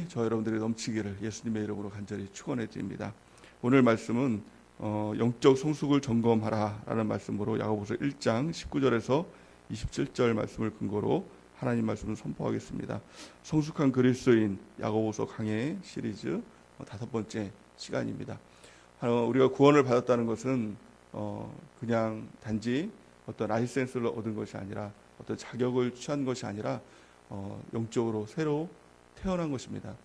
저 여러분들이 넘치기를 예수님의 이름으로 간절히 축원해 드립니다. 오늘 말씀은 영적 성숙을 점검하라라는 말씀으로 야고보서 1장 19절에서 27절 말씀을 근거로 하나님 말씀을 선포하겠습니다. 성숙한 그리스도인 야고보서 강해 시리즈 5번째 시간입니다. 우리가 구원을 받았다는 것은 그냥 단지 어떤 라이센스를 얻은 것이 아니라 어떤 자격을 취한 것이 아니라 영적으로 새로 태어난 것입니다.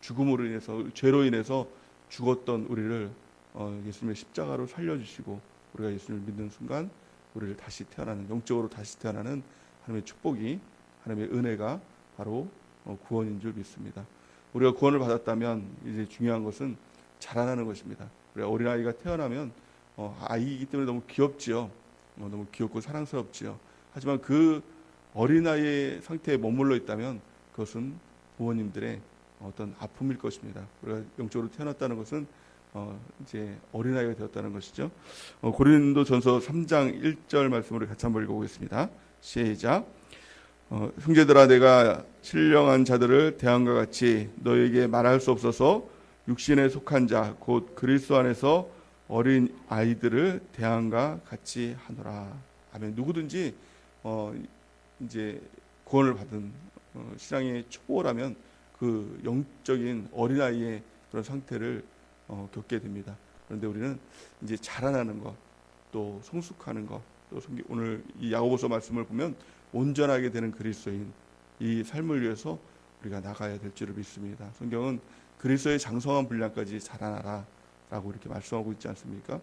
죽음으로 인해서, 죄로 인해서 죽었던 우리를 예수님의 십자가로 살려주시고 우리가 예수님을 믿는 순간 우리를 다시 태어나는, 영적으로 다시 태어나는 하나님의 축복이, 하나님의 은혜가 바로 구원인 줄 믿습니다. 우리가 구원을 받았다면 이제 중요한 것은 자라나는 것입니다. 우리가 어린아이가 태어나면 아이이기 때문에 너무 귀엽지요. 너무 귀엽고 사랑스럽지요. 하지만 그 어린아이의 상태에 머물러 있다면 그것은 부모님들의 어떤 아픔일 것입니다. 우리가 영적으로 태어났다는 것은 이제 어린아이가 되었다는 것이죠. 고린도전서 3장 1절 말씀으로 같이 한번 읽어보겠습니다. 시작. 형제들아, 내가 신령한 자들을 대함과 같이 너에게 말할 수 없어서 육신에 속한 자 곧 그리스도 안에서 어린 아이들을 대함과 같이 하노라. 아멘. 누구든지 이제 구원을 받은 신앙의 초보라면 그 영적인 어린아이의 그런 상태를 겪게 됩니다. 그런데 우리는 이제 자라나는 것, 또 성숙하는 것, 또 오늘 이 야고보서 말씀을 보면 온전하게 되는 그리스도인, 이 삶을 위해서 우리가 나가야 될 줄을 믿습니다. 성경은 그리스도의 장성한 분량까지 자라나라 라고 이렇게 말씀하고 있지 않습니까?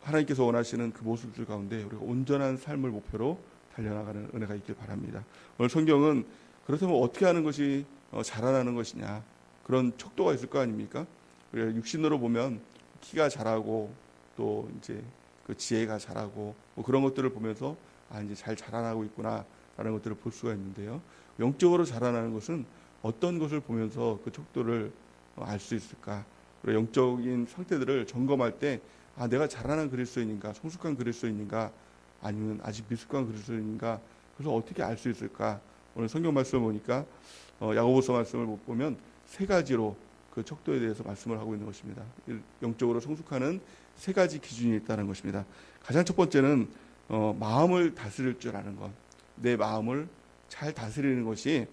하나님께서 원하시는 그 모습들 가운데 우리가 온전한 삶을 목표로 달려나가는 은혜가 있길 바랍니다. 오늘 성경은 그렇다면 어떻게 하는 것이 자라나는 것이냐, 그런 척도가 있을 거 아닙니까? 우리가 육신으로 보면 키가 자라고 또 이제 그 지혜가 자라고 뭐 그런 것들을 보면서 이제 잘 자라나고 있구나라는 것들을 볼 수가 있는데요. 영적으로 자라나는 것은 어떤 것을 보면서 그 척도를 알 수 있을까? 우리가 영적인 상태들을 점검할 때 내가 자라난 그리스도인인가, 성숙한 그리스도인인가, 아니면 아직 미숙한 그리스도인인가, 그래서 어떻게 알 수 있을까? 오늘 성경 말씀을 보니까 야고보서 말씀을 보면 세 가지로 그 척도에 대해서 말씀을 하고 있는 것입니다. 영적으로 성숙하는 세 가지 기준이 있다는 것입니다. 가장 첫 번째는 마음을 다스릴 줄 아는 것, 내 마음을 잘 다스리는 것이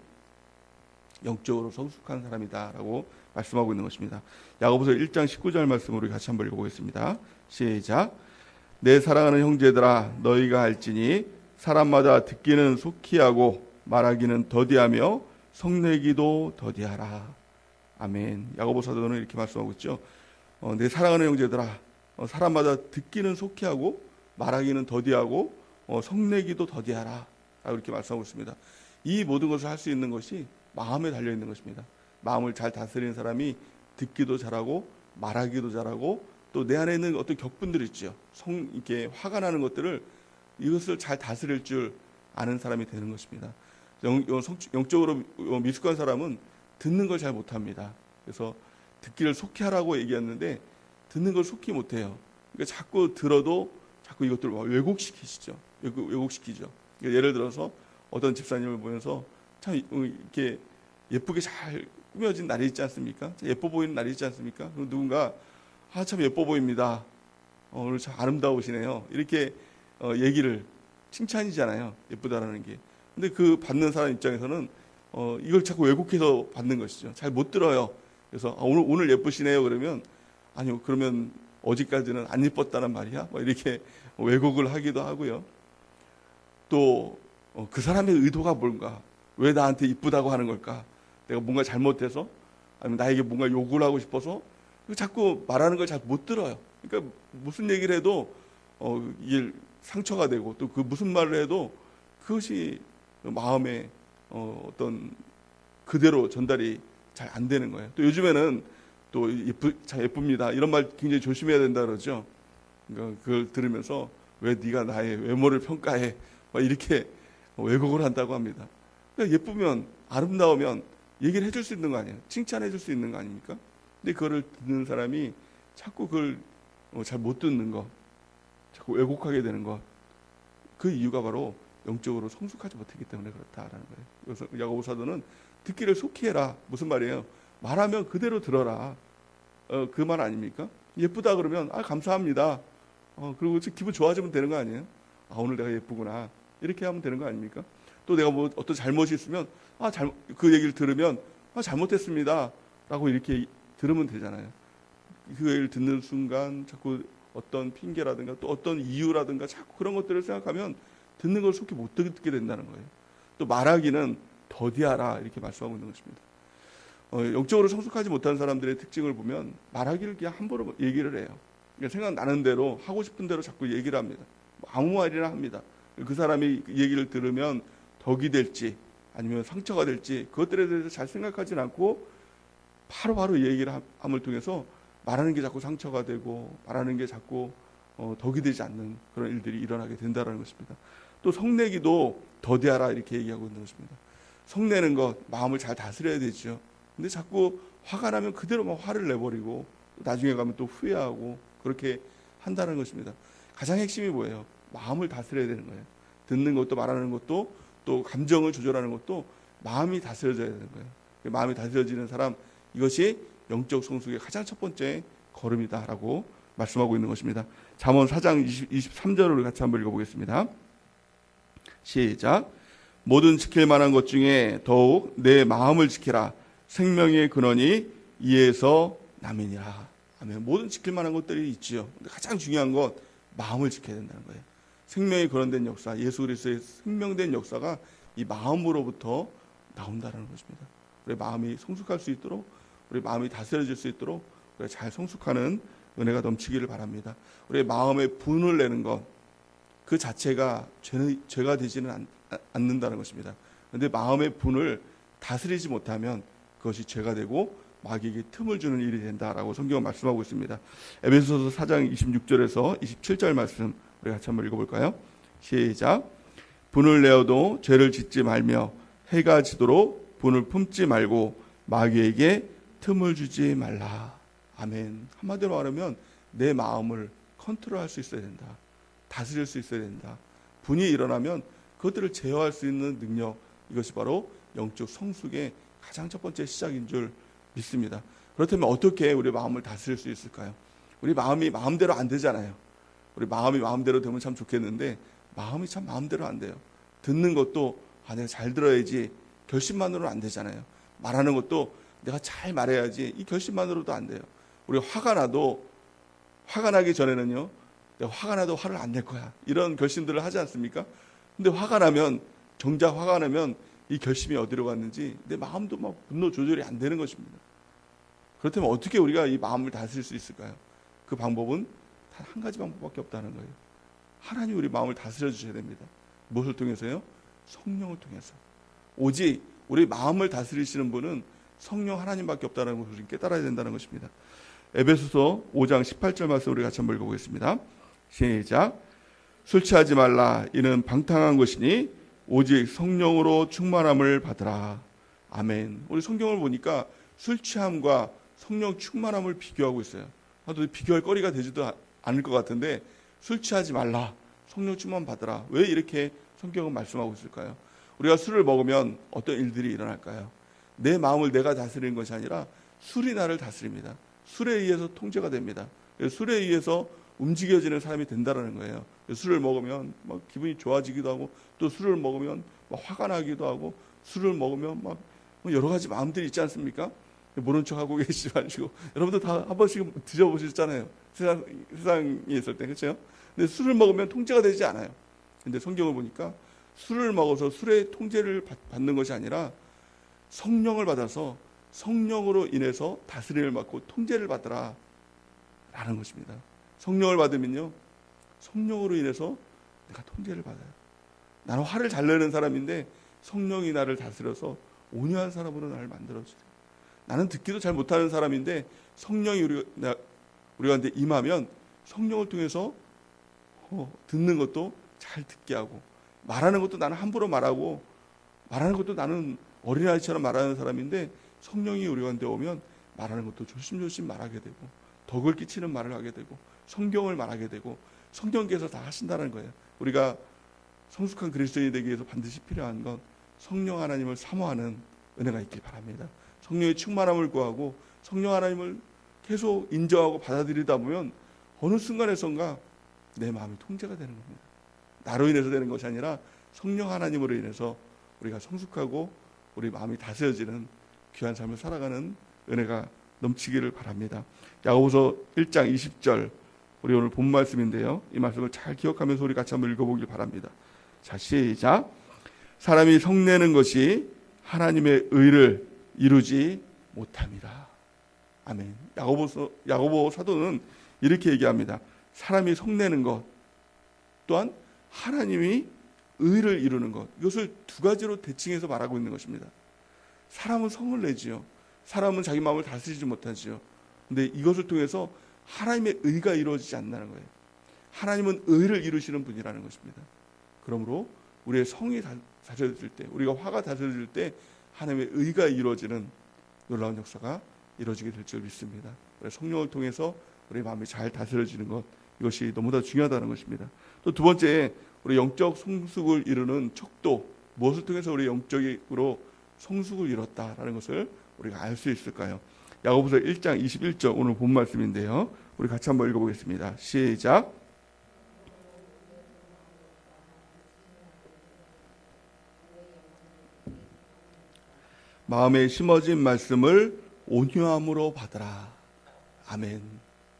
영적으로 성숙한 사람이다라고 말씀하고 있는 것입니다. 야고보서 1장 19절 말씀으로 같이 한번 읽어보겠습니다. 시작. 내 사랑하는 형제들아, 너희가 알지니 사람마다 듣기는 속히 하고 말하기는 더디하며 성내기도 더디하라. 아멘. 야고보 사도는 이렇게 말씀하고 있죠. 내 사랑하는 형제들아, 사람마다 듣기는 속히 하고 말하기는 더디하고 성내기도 더디하라 라고 이렇게 말씀하고 있습니다. 이 모든 것을 할 수 있는 것이 마음에 달려 있는 것입니다. 마음을 잘 다스리는 사람이 듣기도 잘하고 말하기도 잘하고 또 내 안에 있는 어떤 격분들이 있죠. 이렇게 화가 나는 것들을, 이것을 잘 다스릴 줄 아는 사람이 되는 것입니다. 영적으로 미숙한 사람은 듣는 걸 잘 못합니다. 그래서 듣기를 속히 하라고 얘기했는데 듣는 걸 속히 못해요. 그러니까 자꾸 들어도 자꾸 이것들을 왜곡시키죠. 예를 들어서 어떤 집사님을 보면서 참 이렇게 예쁘게 잘 꾸며진 날이 있지 않습니까? 예뻐 보이는 날이 있지 않습니까? 그리고 누군가 참 예뻐 보입니다. 오늘 참 아름다우시네요. 이렇게 얘기를, 칭찬이잖아요. 예쁘다라는 게. 근데 그 받는 사람 입장에서는 이걸 자꾸 왜곡해서 받는 것이죠. 잘 못 들어요. 그래서 오늘 예쁘시네요. 그러면 아니요. 그러면 어제까지는 안 예뻤다는 말이야. 이렇게 왜곡을 하기도 하고요. 또 그 사람의 의도가 뭔가, 왜 나한테 이쁘다고 하는 걸까? 내가 뭔가 잘못해서, 아니면 나에게 뭔가 요구를 하고 싶어서 자꾸 말하는 걸 잘 못 들어요. 그러니까 무슨 얘기를 해도 이게 상처가 되고, 또 그 무슨 말을 해도 그것이 마음에 어떤 그대로 전달이 잘 안 되는 거예요. 또 요즘에는 또 참 예쁩니다, 이런 말 굉장히 조심해야 된다 그러죠. 그러니까 그걸 들으면서 왜 네가 나의 외모를 평가해? 이렇게 왜곡을 한다고 합니다. 그러니까 예쁘면, 아름다우면 얘기를 해줄 수 있는 거 아니에요? 칭찬해줄 수 있는 거 아닙니까? 근데 그거를 듣는 사람이 자꾸 그걸 잘 못 듣는 거, 자꾸 왜곡하게 되는 것, 그 이유가 바로 영적으로 성숙하지 못했기 때문에 그렇다라는 거예요. 그래서 야고보 사도는 듣기를 속히 해라. 무슨 말이에요? 말하면 그대로 들어라. 그 말 아닙니까? 예쁘다 그러면 감사합니다. 그리고 기분 좋아지면 되는 거 아니에요? 오늘 내가 예쁘구나. 이렇게 하면 되는 거 아닙니까? 또 내가 뭐 어떤 잘못이 있으면 그 얘기를 들으면 잘못했습니다. 라고 이렇게 들으면 되잖아요. 그 얘기를 듣는 순간 자꾸 어떤 핑계라든가 또 어떤 이유라든가 자꾸 그런 것들을 생각하면 듣는 걸 속히 못 듣게 된다는 거예요. 또 말하기는 더디하라 이렇게 말씀하고 있는 것입니다. 영적으로 성숙하지 못한 사람들의 특징을 보면 말하기를 그냥 함부로 얘기를 해요. 그러니까 생각나는 대로 하고 싶은 대로 자꾸 얘기를 합니다. 아무 말이나 합니다. 그 사람이 그 얘기를 들으면 덕이 될지 아니면 상처가 될지 그것들에 대해서 잘 생각하지는 않고 바로바로 얘기를 함을 통해서 말하는 게 자꾸 상처가 되고 말하는 게 자꾸 덕이 되지 않는 그런 일들이 일어나게 된다는 것입니다. 또 성내기도 더디하라 이렇게 얘기하고 있는 것입니다. 성내는 것 마음을 잘 다스려야 되죠. 근데 자꾸 화가 나면 그대로 막 화를 내버리고 나중에 가면 또 후회하고 그렇게 한다는 것입니다. 가장 핵심이 뭐예요? 마음을 다스려야 되는 거예요. 듣는 것도 말하는 것도 또 감정을 조절하는 것도 마음이 다스려져야 되는 거예요. 마음이 다스려지는 사람, 이것이 영적 성숙의 가장 첫 번째 걸음이다라고 말씀하고 있는 것입니다. 잠언 4장 23절을 같이 한번 읽어보겠습니다. 시작. 모든 지킬 만한 것 중에 더욱 내 마음을 지키라. 생명의 근원이 이에서 남이니라. 아멘. 모든 지킬 만한 것들이 있지요. 근데 가장 중요한 건 마음을 지켜야 된다는 거예요. 생명이 근원된 역사, 예수 그리스도의 생명된 역사가 이 마음으로부터 나온다는 것입니다. 우리 마음이 성숙할 수 있도록, 우리 마음이 다스려질 수 있도록 우리가 잘 성숙하는 은혜가 넘치기를 바랍니다. 우리의 마음에 분을 내는 것, 그 자체가 죄가 되지는 않는다는 것입니다. 그런데 마음의 분을 다스리지 못하면 그것이 죄가 되고 마귀에게 틈을 주는 일이 된다라고 성경은 말씀하고 있습니다. 에베소서 4장 26절에서 27절 말씀 우리 같이 한번 읽어볼까요? 시작. 분을 내어도 죄를 짓지 말며 해가 지도록 분을 품지 말고 마귀에게 틈을 주지 말라. 아멘. 한마디로 말하면 내 마음을 컨트롤할 수 있어야 된다. 다스릴 수 있어야 된다. 분이 일어나면 그것들을 제어할 수 있는 능력, 이것이 바로 영적 성숙의 가장 첫 번째 시작인 줄 믿습니다. 그렇다면 어떻게 우리 마음을 다스릴 수 있을까요? 우리 마음이 마음대로 안 되잖아요. 우리 마음이 마음대로 되면 참 좋겠는데 마음이 참 마음대로 안 돼요. 듣는 것도 내가 잘 들어야지 결심만으로는 안 되잖아요. 말하는 것도 내가 잘 말해야지 이 결심만으로도 안 돼요. 우리 화가 나기 전에는요, 내가 화가 나도 화를 안 낼 거야, 이런 결심들을 하지 않습니까? 근데 정작 화가 나면 이 결심이 어디로 갔는지 내 마음도 막 분노 조절이 안 되는 것입니다. 그렇다면 어떻게 우리가 이 마음을 다스릴 수 있을까요? 그 방법은 단 한 가지 방법밖에 없다는 거예요. 하나님 우리 마음을 다스려 주셔야 됩니다. 무엇을 통해서요? 성령을 통해서. 오직 우리 마음을 다스리시는 분은 성령 하나님밖에 없다는 것을 깨달아야 된다는 것입니다. 에베소서 5장 18절 말씀 우리 같이 한번 읽어보겠습니다. 시작. 술 취하지 말라. 이는 방탕한 것이니 오직 성령으로 충만함을 받으라. 아멘. 우리 성경을 보니까 술 취함과 성령 충만함을 비교하고 있어요. 비교할 거리가 되지도 않을 것 같은데 술 취하지 말라. 성령 충만 받으라. 왜 이렇게 성경은 말씀하고 있을까요? 우리가 술을 먹으면 어떤 일들이 일어날까요? 내 마음을 내가 다스리는 것이 아니라 술이 나를 다스립니다. 술에 의해서 통제가 됩니다. 술에 의해서 움직여지는 사람이 된다는 거예요. 술을 먹으면 막 기분이 좋아지기도 하고, 또 술을 먹으면 막 화가 나기도 하고, 술을 먹으면 막 여러 가지 마음들이 있지 않습니까? 모른 척하고 계시지 마시고, 여러분들 다 한 번씩 드셔보셨잖아요. 세상에 있을 때, 그렇죠? 근데 술을 먹으면 통제가 되지 않아요. 근데 성경을 보니까 술을 먹어서 술의 통제를 받는 것이 아니라 성령을 받아서 성령으로 인해서 다스림을 받고 통제를 받더라 라는 것입니다. 성령을 받으면요, 성령으로 인해서 내가 통제를 받아요. 나는 화를 잘 내는 사람인데 성령이 나를 다스려서 온유한 사람으로 나를 만들어줘요. 나는 듣기도 잘 못하는 사람인데 성령이 우리한테 임하면 성령을 통해서 듣는 것도 잘 듣게 하고, 말하는 것도 나는 함부로 말하고, 말하는 것도 나는 어린아이처럼 말하는 사람인데 성령이 우리한테 오면 말하는 것도 조심조심 말하게 되고, 덕을 끼치는 말을 하게 되고, 성경을 말하게 되고, 성령께서 다 하신다는 거예요. 우리가 성숙한 그리스도인이 되기 위해서 반드시 필요한 건 성령 하나님을 사모하는 은혜가 있길 바랍니다. 성령의 충만함을 구하고 성령 하나님을 계속 인정하고 받아들이다 보면 어느 순간에선가 내 마음이 통제가 되는 겁니다. 나로 인해서 되는 것이 아니라 성령 하나님으로 인해서 우리가 성숙하고 우리 마음이 다스려지는 귀한 삶을 살아가는 은혜가 넘치기를 바랍니다. 야고보서 1장 20절 우리 오늘 본 말씀인데요. 이 말씀을 잘 기억하면서 우리 같이 한번 읽어보길 바랍니다. 자, 시작. 사람이 성내는 것이 하나님의 의를 이루지 못합니다. 아멘. 야고보 사도는 이렇게 얘기합니다. 사람이 성내는 것 또한 하나님이 의를 이루는 것, 이것을 두 가지로 대칭해서 말하고 있는 것입니다. 사람은 성을 내지요. 사람은 자기 마음을 다스리지 못하지요. 근데 이것을 통해서 하나님의 의가 이루어지지 않는다는 거예요. 하나님은 의를 이루시는 분이라는 것입니다. 그러므로 우리의 성이 다스려질 때, 우리가 화가 다스려질 때 하나님의 의가 이루어지는 놀라운 역사가 이루어지게 될 줄 믿습니다. 성령을 통해서 우리의 마음이 잘 다스려지는 것, 이것이 너무나 중요하다는 것입니다. 또 두 번째, 우리 영적 성숙을 이루는 척도, 무엇을 통해서 우리 영적으로 성숙을 이뤘다라는 것을 우리가 알 수 있을까요? 야고보서 1장 21절 오늘 본 말씀인데요. 우리 같이 한번 읽어보겠습니다. 시작. 마음에 심어진 말씀을 온유함으로 받으라. 아멘.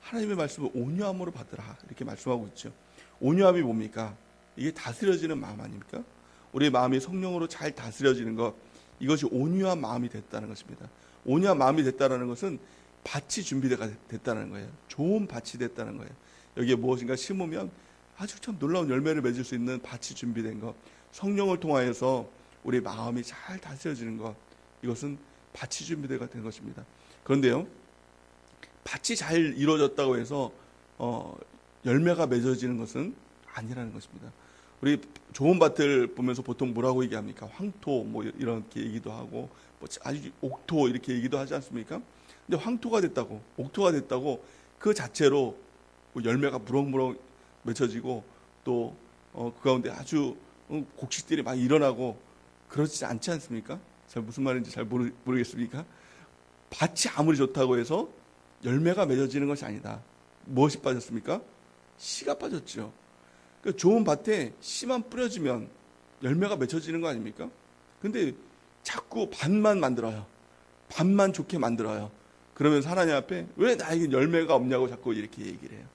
하나님의 말씀을 온유함으로 받으라. 이렇게 말씀하고 있죠. 온유함이 뭡니까? 이게 다스려지는 마음 아닙니까? 우리의 마음이 성령으로 잘 다스려지는 것, 이것이 온유한 마음이 됐다는 것입니다. 온유한 마음이 됐다는 것은 밭이 준비가 됐다는 거예요. 좋은 밭이 됐다는 거예요. 여기에 무엇인가 심으면 아주 참 놀라운 열매를 맺을 수 있는 밭이 준비된 것, 성령을 통하여서 우리 마음이 잘 다스려지는 것, 이것은 밭이 준비되어 된 것입니다. 그런데요, 밭이 잘 이루어졌다고 해서 열매가 맺어지는 것은 아니라는 것입니다. 우리 좋은 밭을 보면서 보통 뭐라고 얘기합니까? 황토 뭐 이렇게 얘기도 하고 뭐 아주 옥토 이렇게 얘기도 하지 않습니까? 근데 황토가 됐다고, 옥토가 됐다고 그 자체로 열매가 무럭무럭 맺혀지고 또 그 가운데 아주 곡식들이 막 일어나고 그러지 않지 않습니까? 잘 무슨 말인지 잘 모르겠습니까? 밭이 아무리 좋다고 해서 열매가 맺어지는 것이 아니다. 무엇이 빠졌습니까? 씨가 빠졌죠. 그러니까 좋은 밭에 씨만 뿌려지면 열매가 맺혀지는 거 아닙니까? 근데 자꾸 밭만 만들어요. 밭만 좋게 만들어요. 그러면서 하나님 앞에 왜 나에겐 열매가 없냐고 자꾸 이렇게 얘기를 해요.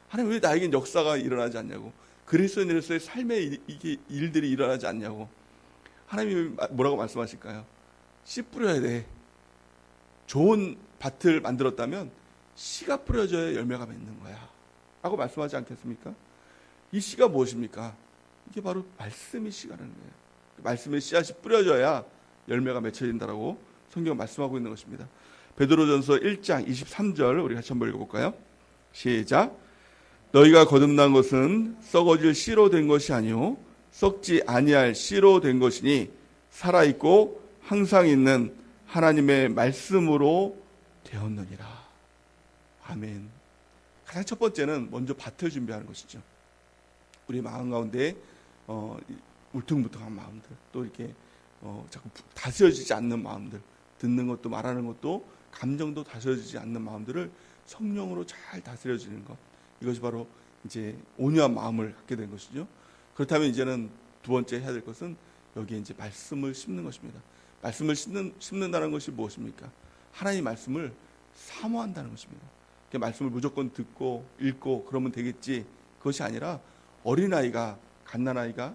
하나님 왜 나에겐 역사가 일어나지 않냐고, 그리스도인으로서의 삶의 일들이 일어나지 않냐고. 하나님이 뭐라고 말씀하실까요? 씨 뿌려야 돼. 좋은 밭을 만들었다면 씨가 뿌려져야 열매가 맺는 거야 라고 말씀하지 않겠습니까? 이 씨가 무엇입니까? 이게 바로 말씀이 씨가라는 거예요. 말씀의 씨앗이 뿌려져야 열매가 맺혀진다라고 성경은 말씀하고 있는 것입니다. 베드로전서 1장 23절 우리 같이 한번 읽어볼까요? 시작. 너희가 거듭난 것은 썩어질 씨로 된 것이 아니요 썩지 아니할 씨로 된 것이니 살아있고 항상 있는 하나님의 말씀으로 되었느니라. 아멘. 가장 첫 번째는 먼저 밭을 준비하는 것이죠. 우리 마음 가운데 울퉁불퉁한 마음들, 또 이렇게 자꾸 다스려지지 않는 마음들, 듣는 것도 말하는 것도 감정도 다스려지지 않는 마음들을 성령으로 잘 다스려지는 것, 이것이 바로 이제 온유한 마음을 갖게 된 것이죠. 그렇다면 이제는 두 번째 해야 될 것은 여기에 이제 말씀을 심는 것입니다. 말씀을 심는다는 것이 무엇입니까? 하나님의 말씀을 사모한다는 것입니다. 말씀을 무조건 듣고 읽고 그러면 되겠지, 그것이 아니라 어린아이가, 갓난아이가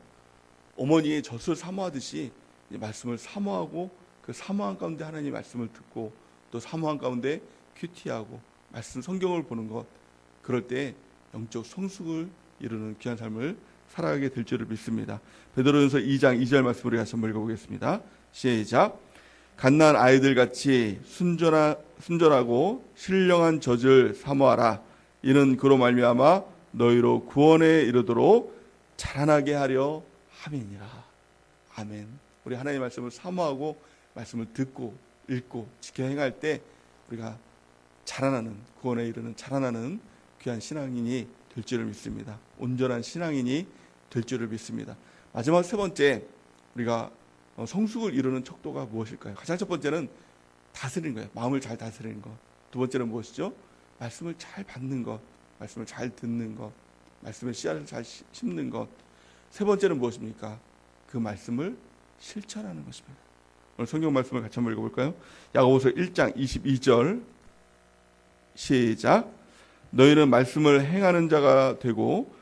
어머니의 젖을 사모하듯이 말씀을 사모하고 그 사모한 가운데 하나님의 말씀을 듣고 또 사모한 가운데 큐티하고 말씀 성경을 보는 것, 그럴 때 영적 성숙을 이루는 귀한 삶을 살아가게 될 줄을 믿습니다. 베드로전서 2장 2절 말씀을 같이 한번 읽어보겠습니다. 시작. 갓난 아이들 같이 순전하고 신령한 젖을 사모하라. 이는 그로 말미암아 너희로 구원에 이르도록 자라나게 하려 함이니라. 아멘. 우리 하나님의 말씀을 사모하고 말씀을 듣고 읽고 지켜 행할 때 우리가 자라나는, 구원에 이르는 자라나는 귀한 신앙인이 될 줄을 믿습니다. 온전한 신앙인이 될 줄을 믿습니다. 마지막 세 번째, 우리가 성숙을 이루는 척도가 무엇일까요? 가장 첫 번째는 다스리는 거예요. 마음을 잘 다스리는 것. 두 번째는 무엇이죠? 말씀을 잘 받는 것, 말씀을 잘 듣는 것, 말씀의 씨앗을 잘 심는 것. 세 번째는 무엇입니까? 그 말씀을 실천하는 것입니다. 오늘 성경 말씀을 같이 한번 읽어볼까요? 야고보서 1장 22절 시작. 너희는 말씀을 행하는 자가 되고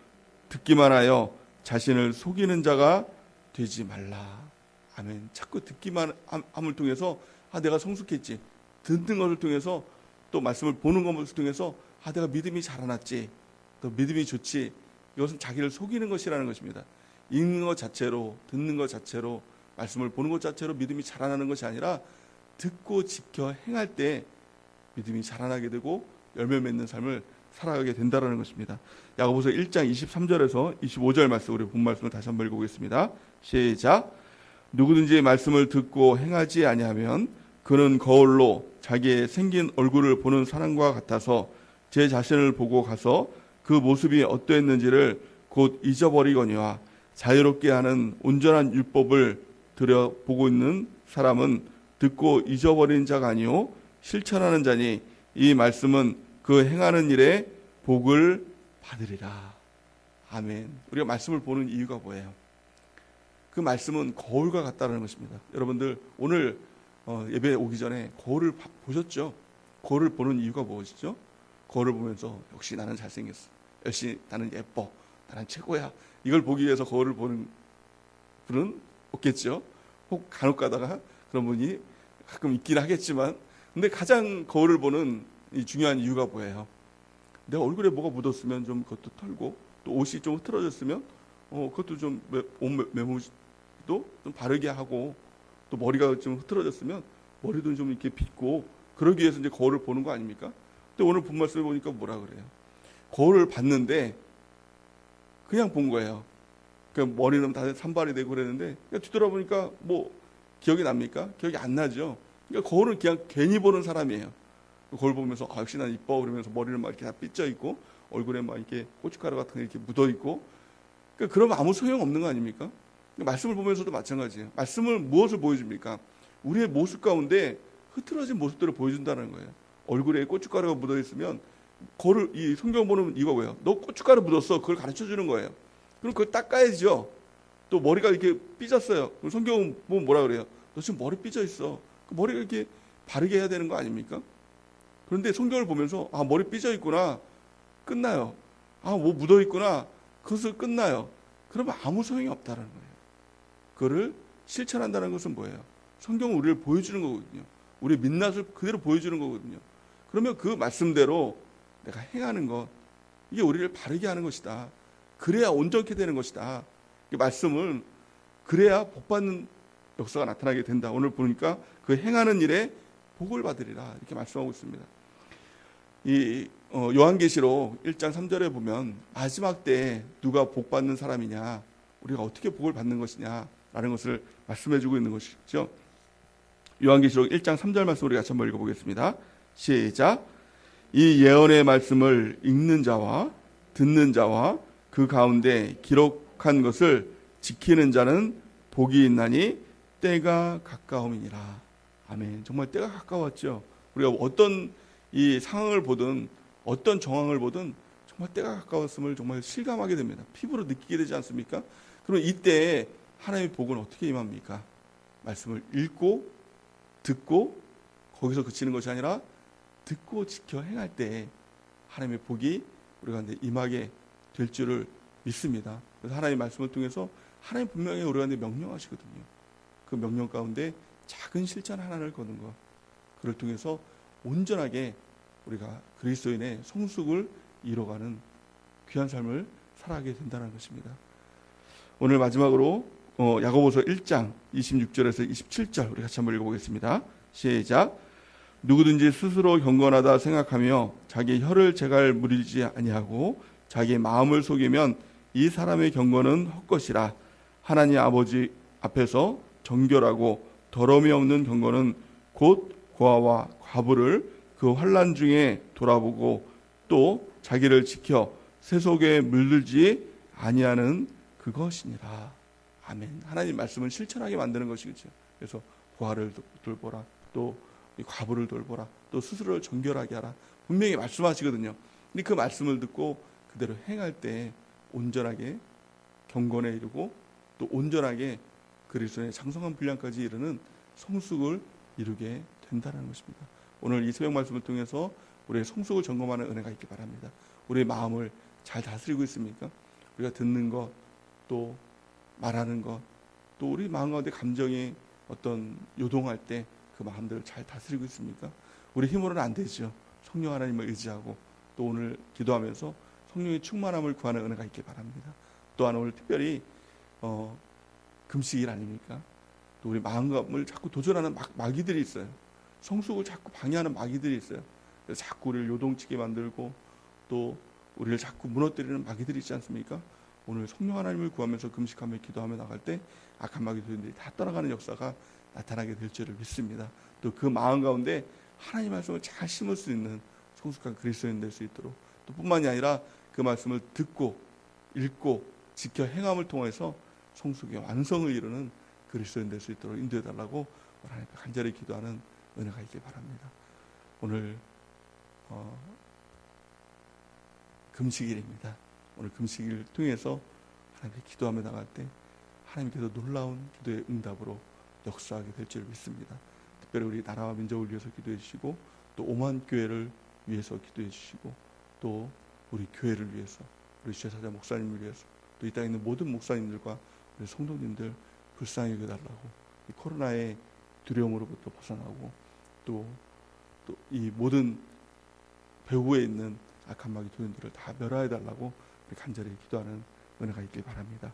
듣기만 하여 자신을 속이는 자가 되지 말라. 아멘. 자꾸 듣기만 함을 통해서 내가 성숙했지. 듣는 것을 통해서 또 말씀을 보는 것을 통해서 내가 믿음이 자라났지. 또 믿음이 좋지. 이것은 자기를 속이는 것이라는 것입니다. 읽는 것 자체로, 듣는 것 자체로, 말씀을 보는 것 자체로 믿음이 자라나는 것이 아니라 듣고 지켜 행할 때 믿음이 자라나게 되고 열매 맺는 삶을 살아가게 된다는 것입니다. 야고보서 1장 23절에서 25절 말씀, 우리 본 말씀을 다시 한번 읽어보겠습니다. 시작. 누구든지 말씀을 듣고 행하지 아니하면 그는 거울로 자기의 생긴 얼굴을 보는 사람과 같아서 제 자신을 보고 가서 그 모습이 어떠했는지를 곧 잊어버리거니와 자유롭게 하는 온전한 율법을 들여보고 있는 사람은 듣고 잊어버린 자가 아니요 실천하는 자니 이 말씀은 그 행하는 일에 복을 받으리라. 아멘. 우리가 말씀을 보는 이유가 뭐예요? 그 말씀은 거울과 같다는 것입니다. 여러분들 오늘 예배 오기 전에 거울을 보셨죠? 거울을 보는 이유가 무엇이죠? 거울을 보면서 역시 나는 잘생겼어. 역시 나는 예뻐. 나는 최고야. 이걸 보기 위해서 거울을 보는 분은 없겠죠. 혹 간혹 가다가 그런 분이 가끔 있긴 하겠지만, 근데 가장 거울을 보는 이 중요한 이유가 뭐예요? 내 얼굴에 뭐가 묻었으면 좀 그것도 털고, 또 옷이 좀 흐트러졌으면 그것도 좀 옷 매무도 좀 바르게 하고, 또 머리가 좀 흐트러졌으면 머리도 좀 이렇게 빗고, 그러기 위해서 이제 거울을 보는 거 아닙니까? 근데 오늘 본 말씀을 보니까 뭐라 그래요? 거울을 봤는데 그냥 본 거예요. 그러니까 머리는 다 산발이 되고 그랬는데, 그러니까 뒤돌아보니까 뭐 기억이 납니까? 기억이 안 나죠. 그러니까 거울을 그냥 괜히 보는 사람이에요. 거울 보면서 역시 난 이뻐 그러면서 머리는 막 이렇게 다 삐져 있고 얼굴에 막 이렇게 고춧가루 같은 게 이렇게 묻어 있고, 그러니까 그러면 아무 소용 없는 거 아닙니까? 말씀을 보면서도 마찬가지예요. 말씀을 무엇을 보여줍니까? 우리의 모습 가운데 흐트러진 모습들을 보여준다는 거예요. 얼굴에 고춧가루가 묻어 있으면 거울, 이 성경 보면 이거 뭐예요? 너 고춧가루 묻었어. 그걸 가르쳐 주는 거예요. 그럼 그걸 닦아야죠. 또 머리가 이렇게 삐졌어요. 그럼 성경 보면 뭐라 그래요? 너 지금 머리 삐져 있어. 그 머리가 이렇게 바르게 해야 되는 거 아닙니까? 그런데 성경을 보면서 머리 삐져 있구나. 끝나요. 뭐 묻어 있구나. 그것을 끝나요. 그러면 아무 소용이 없다는 거예요. 그거를 실천한다는 것은 뭐예요? 성경은 우리를 보여주는 거거든요. 우리의 민낯을 그대로 보여주는 거거든요. 그러면 그 말씀대로 내가 행하는 것, 이게 우리를 바르게 하는 것이다. 그래야 온전케 되는 것이다. 이 말씀을 그래야 복받는 역사가 나타나게 된다. 오늘 보니까 그 행하는 일에 복을 받으리라 이렇게 말씀하고 있습니다. 이 요한계시록 1장 3절에 보면 마지막 때에 누가 복받는 사람이냐, 우리가 어떻게 복을 받는 것이냐라는 것을 말씀해주고 있는 것이죠. 요한계시록 1장 3절 말씀 우리 같이 한번 읽어보겠습니다. 시작. 이 예언의 말씀을 읽는 자와 듣는 자와 그 가운데 기록한 것을 지키는 자는 복이 있나니 때가 가까움이니라. 아멘. 정말 때가 가까웠죠. 우리가 어떤 이 상황을 보든 어떤 정황을 보든 정말 때가 가까웠음을 정말 실감하게 됩니다. 피부로 느끼게 되지 않습니까? 그럼 이때 하나님의 복은 어떻게 임합니까? 말씀을 읽고 듣고 거기서 그치는 것이 아니라 듣고 지켜 행할 때 하나님의 복이 우리 가운데 임하게 될 줄을 믿습니다. 그래서 하나님의 말씀을 통해서 하나님 분명히 우리 가운데 명령하시거든요. 그 명령 가운데 작은 실천 하나를 거는 것, 그를 통해서 온전하게 우리가 그리스도인의 성숙을 이뤄가는 귀한 삶을 살아가게 된다는 것입니다. 오늘 마지막으로 야고보서 1장 26절에서 27절 우리 같이 한번 읽어보겠습니다. 시작. 누구든지 스스로 경건하다 생각하며 자기 혀를 제갈 무리지 아니하고 자기 마음을 속이면 이 사람의 경건은 헛것이라. 하나님 아버지 앞에서 정결하고 더러움이 없는 경건은 곧 고아와 과부를 그 환난 중에 돌아보고 또 자기를 지켜 세속에 물들지 아니하는 그것이니라. 아멘. 하나님 말씀을 실천하게 만드는 것이죠. 그래서 고아를 돌보라, 또 이 과부를 돌보라, 또 스스로를 정결하게 하라. 분명히 말씀하시거든요. 근데 그 말씀을 듣고 그대로 행할 때 온전하게 경건에 이르고 또 온전하게 그리스도의 장성한 분량까지 이르는 성숙을 이루게 된다는 것입니다. 오늘 이 새벽 말씀을 통해서 우리의 성숙을 점검하는 은혜가 있기 바랍니다. 우리의 마음을 잘 다스리고 있습니까? 우리가 듣는 것, 또 말하는 것, 또 우리 마음 가운데 감정이 어떤 요동할 때 그 마음들을 잘 다스리고 있습니까? 우리 힘으로는 안 되죠. 성령 하나님을 의지하고 또 오늘 기도하면서 성령의 충만함을 구하는 은혜가 있길 바랍니다. 또한 오늘 특별히 금식일 아닙니까? 또 우리 마음을 자꾸 도전하는 마귀들이 있어요. 성숙을 자꾸 방해하는 마귀들이 있어요. 그래서 자꾸 우리를 요동치게 만들고 또 우리를 자꾸 무너뜨리는 마귀들이 있지 않습니까? 오늘 성령 하나님을 구하면서 금식하며 기도하며 나갈 때 악한 마귀들이 다 떠나가는 역사가 나타나게 될 줄을 믿습니다. 또 그 마음 가운데 하나님 말씀을 잘 심을 수 있는 성숙한 그리스도인 될 수 있도록, 또 뿐만이 아니라 그 말씀을 듣고 읽고 지켜 행함을 통해서 성숙의 완성을 이루는 그리스도인 될 수 있도록 인도해 달라고 하나님께 간절히 기도하는 은혜가 있길 바랍니다. 오늘 금식일입니다. 오늘 금식일을 통해서 하나님께 기도하며 나갈 때 하나님께서 놀라운 기도의 응답으로 역사하게 될 줄 믿습니다. 특별히 우리 나라와 민족을 위해서 기도해 주시고 또 5만 교회를 위해서 기도해 주시고 또 우리 교회를 위해서, 우리 주제사자 목사님을 위해서, 또 이 땅에 있는 모든 목사님들과 우리 성도님들 불쌍히 여겨달라고, 이 코로나의 두려움으로부터 벗어나고 또 이 모든 배후에 있는 악한 마귀 도인들을 다 멸하여 달라고 간절히 기도하는 은혜가 있길 바랍니다.